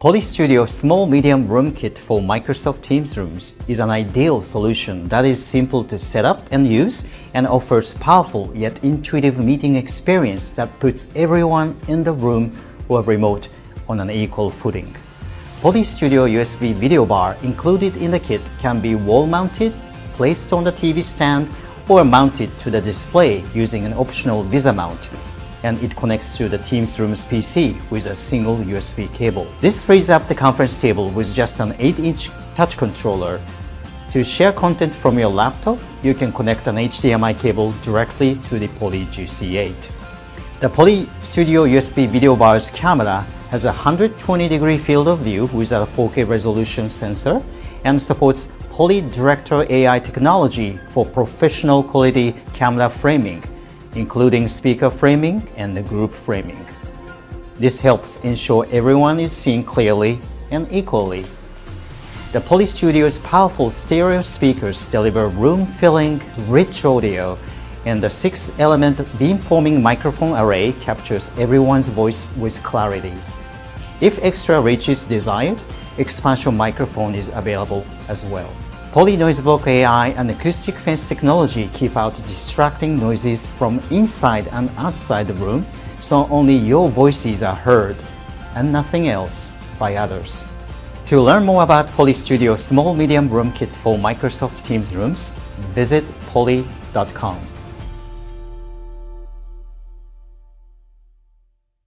Poly Studio Small Medium Room Kit for Microsoft Teams Rooms is an ideal solution that is simple to set up and use and offers powerful yet intuitive meeting experience that puts everyone in the room or remote on an equal footing. Poly Studio USB video bar included in the kit can be wall-mounted, placed on the TV stand, or mounted to the display using an optional VISA mount, and it connects to the Teams Rooms PC with a single USB cable. This frees up the conference table with just an 8-inch touch controller. To share content from your laptop, you can connect an HDMI cable directly to the Poly GC8. The Poly Studio USB video bar's camera has a 120-degree field of view with a 4K resolution sensor and supports Poly Director AI technology for professional quality camera framing, including speaker framing and the group framing. This helps ensure everyone is seen clearly and equally. The Poly Studio's powerful stereo speakers deliver room-filling, rich audio, and the 6-element beamforming microphone array captures everyone's voice with clarity. If extra reach is desired, expansion microphone is available as well. Poly Noise Block AI and acoustic fence technology keep out distracting noises from inside and outside the room, so only your voices are heard and nothing else by others. To learn more about Poly Studio Small Medium Room Kit for Microsoft Teams Rooms, visit poly.com.